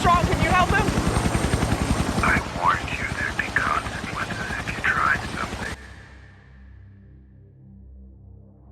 What's wrong? Can you help him? I warned you there'd be consequences if you tried something.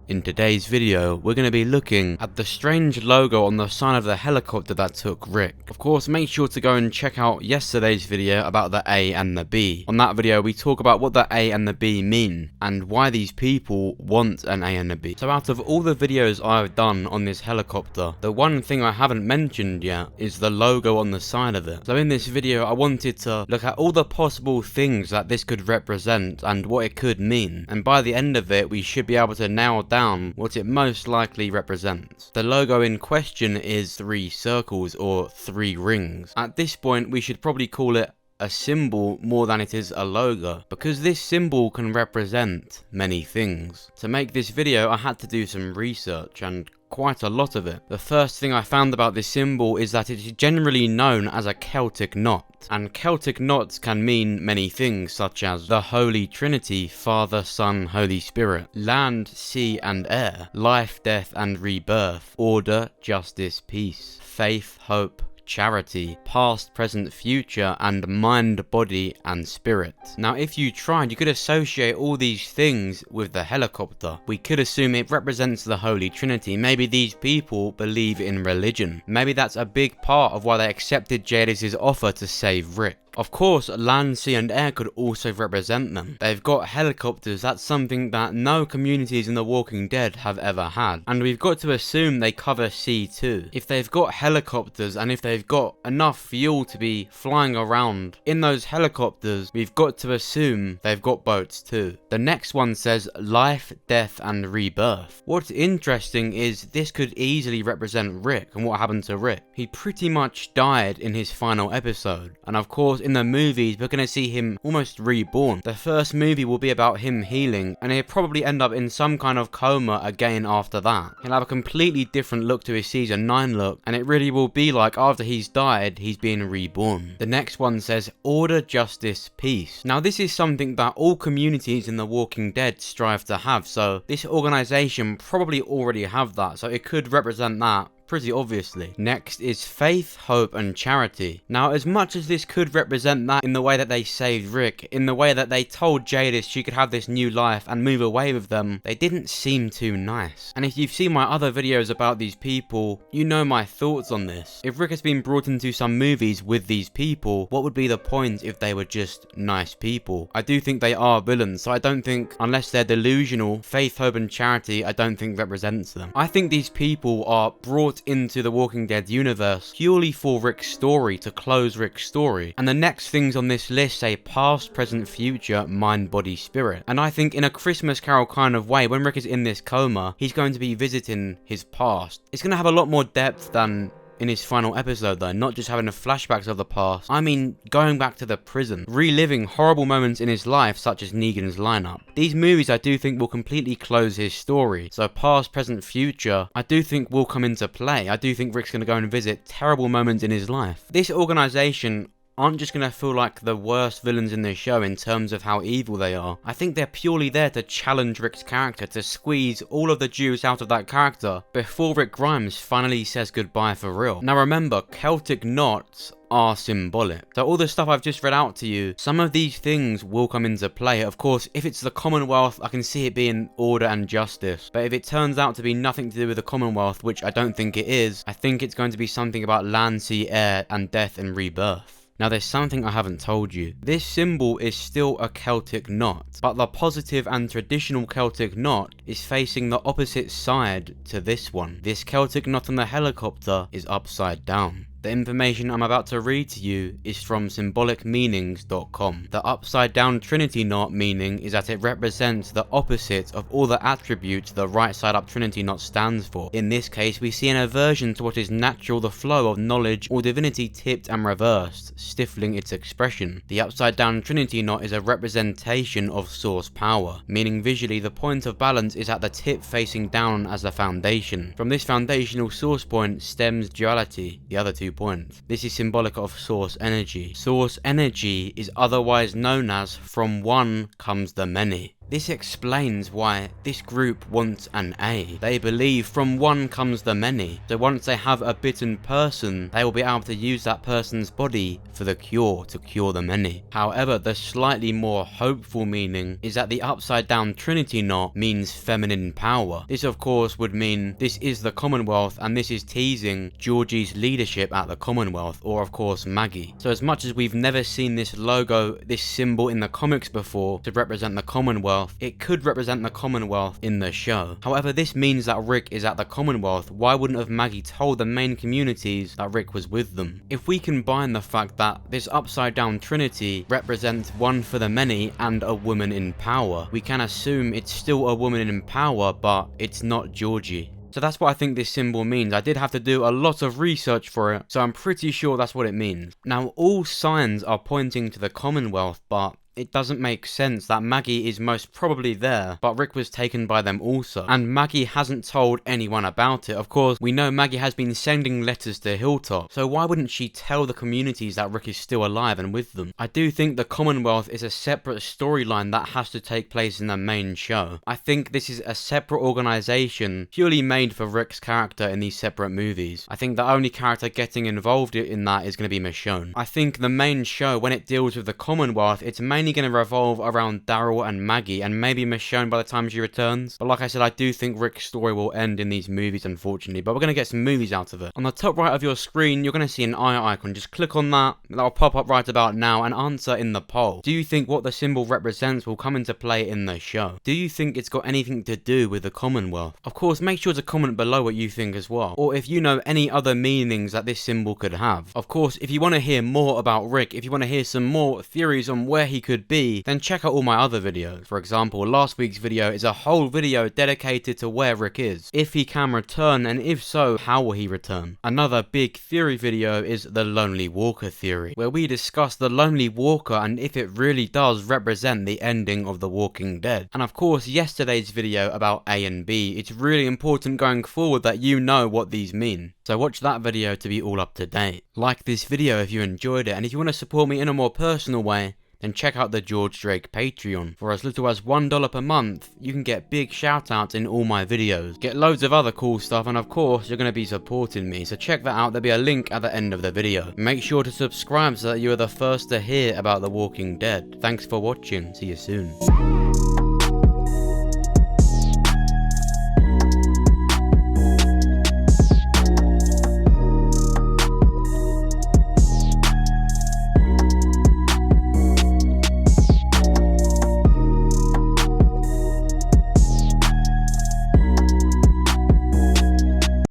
In today's video, we're going to be looking at the strange logo on the side of the helicopter that took Rick. Of course, make sure to go and check out yesterday's video about the A and the B. On that video, we talk about what the A and the B mean, and why these people want an A and a B. So out of all the videos I've done on this helicopter, the one thing I haven't mentioned yet is the logo on the side of it. So in this video, I wanted to look at all the possible things that this could represent and what it could mean. And by the end of it, we should be able to nail down what it most likely represents. The logo in question is 3 circles or 3 rings. At this point, we should probably call it a symbol more than it is a logo, because this symbol can represent many things. To make this video, I had to do some research, and quite a lot of it. The first thing I found about this symbol is that it is generally known as a Celtic knot, and Celtic knots can mean many things, such as the Holy Trinity, Father, Son, Holy Spirit, land, sea and air, life, death and rebirth, order, justice, peace, faith, hope, charity, past, present, future, and mind, body, and spirit. Now, if you tried, you could associate all these things with the helicopter. We could assume it represents the Holy Trinity. Maybe these people believe in religion. Maybe that's a big part of why they accepted Jadis's offer to save Rick. Of course, land, sea and air could also represent them. They've got helicopters, that's something that no communities in The Walking Dead have ever had. And we've got to assume they cover sea too. If they've got helicopters and if they've got enough fuel to be flying around in those helicopters, we've got to assume they've got boats too. The next one says life, death and rebirth. What's interesting is this could easily represent Rick and what happened to Rick. He pretty much died in his final episode, and of course in the movies we're going to see him almost reborn. The first movie will be about him healing, and he'll probably end up in some kind of coma again after that. He'll have a completely different look to his season 9 look, and it really will be like after he's died, he's being reborn. The next one says order, justice, peace. Now this is something that all communities in The Walking Dead strive to have, so this organization probably already have that, so it could represent that pretty obviously. Next is faith, hope and charity. Now as much as this could represent that in the way that they saved Rick, in the way that they told Jadis she could have this new life and move away with them, they didn't seem too nice. And if you've seen my other videos about these people, you know my thoughts on this. If Rick has been brought into some movies with these people, what would be the point if they were just nice people? I do think they are villains, so I don't think, unless they're delusional, faith, hope and charity I don't think represents them. I think these people are brought into the Walking Dead universe purely for Rick's story, to close Rick's story. And the next things on this list say past, present, future, mind, body, spirit. And I think in a Christmas Carol kind of way, when Rick is in this coma, he's going to be visiting his past. It's going to have a lot more depth than in his final episode though, not just having the flashbacks of the past. I mean, going back to the prison, reliving horrible moments in his life such as Negan's lineup. These movies I do think will completely close his story, so past, present, future I do think will come into play. I do think Rick's going to go and visit terrible moments in his life. This organization aren't just going to feel like the worst villains in the show in terms of how evil they are. I think they're purely there to challenge Rick's character, to squeeze all of the juice out of that character before Rick Grimes finally says goodbye for real. Now remember, Celtic knots are symbolic. So all the stuff I've just read out to you, some of these things will come into play. Of course, if it's the Commonwealth, I can see it being order and justice. But if it turns out to be nothing to do with the Commonwealth, which I don't think it is, I think it's going to be something about land, sea, air, and death and rebirth. Now there's something I haven't told you. This symbol is still a Celtic knot, but the positive and traditional Celtic knot is facing the opposite side to this one. This Celtic knot on the helicopter is upside down. The information I'm about to read to you is from symbolicmeanings.com. The upside down Trinity knot meaning is that it represents the opposite of all the attributes the right side up Trinity knot stands for. In this case, we see an aversion to what is natural, the flow of knowledge or divinity tipped and reversed, stifling its expression. The upside down Trinity knot is a representation of source power, meaning visually the point of balance is at the tip facing down as the foundation. From this foundational source point stems duality, the other 2 points. This is symbolic of source energy. Source energy is otherwise known as from one comes the many. This explains why this group wants an A. They believe from one comes the many, so once they have a bitten person, they will be able to use that person's body for the cure to cure the many. However, the slightly more hopeful meaning is that the upside down Trinity knot means feminine power. This of course would mean this is the Commonwealth, and this is teasing Georgie's leadership at the Commonwealth, or of course Maggie. So as much as we've never seen this logo, this symbol in the comics before to represent the Commonwealth, it could represent the Commonwealth in the show. However, this means that Rick is at the Commonwealth. Why wouldn't have Maggie told the main communities that Rick was with them? If we combine the fact that this upside down Trinity represents one for the many and a woman in power, we can assume it's still a woman in power, but it's not Georgie. So that's what I think this symbol means. I did have to do a lot of research for it, so I'm pretty sure that's what it means. Now, all signs are pointing to the Commonwealth, but it doesn't make sense that Maggie is most probably there, but Rick was taken by them also. And Maggie hasn't told anyone about it. Of course, we know Maggie has been sending letters to Hilltop, so why wouldn't she tell the communities that Rick is still alive and with them? I do think the Commonwealth is a separate storyline that has to take place in the main show. I think this is a separate organization purely made for Rick's character in these separate movies. I think the only character getting involved in that is going to be Michonne. I think the main show, when it deals with the Commonwealth, it's mainly going to revolve around Daryl and Maggie, and maybe Michonne by the time she returns. But like I said, I do think Rick's story will end in these movies, unfortunately, but we're going to get some movies out of it. On the top right of your screen, you're going to see an eye icon. Just click on that. That'll pop up right about now and answer in the poll. Do you think what the symbol represents will come into play in the show? Do you think it's got anything to do with the Commonwealth? Of course, make sure to comment below what you think as well, or if you know any other meanings that this symbol could have. Of course, if you want to hear more about Rick, if you want to hear some more theories on where he could be, then check out all my other videos. For example, last week's video is a whole video dedicated to where Rick is, if he can return, and if so, how will he return. Another big theory video is the Lonely Walker theory, where we discuss the Lonely Walker and if it really does represent the ending of The Walking Dead. And of course, yesterday's video about A and B, it's really important going forward that you know what these mean. So watch that video to be all up to date. Like this video if you enjoyed it, and if you want to support me in a more personal way, then check out the George Drake Patreon. For as little as $1 per month, you can get big shoutouts in all my videos, get loads of other cool stuff, and of course, you're going to be supporting me, so check that out. There'll be a link at the end of the video. Make sure to subscribe so that you are the first to hear about The Walking Dead. Thanks for watching, see you soon.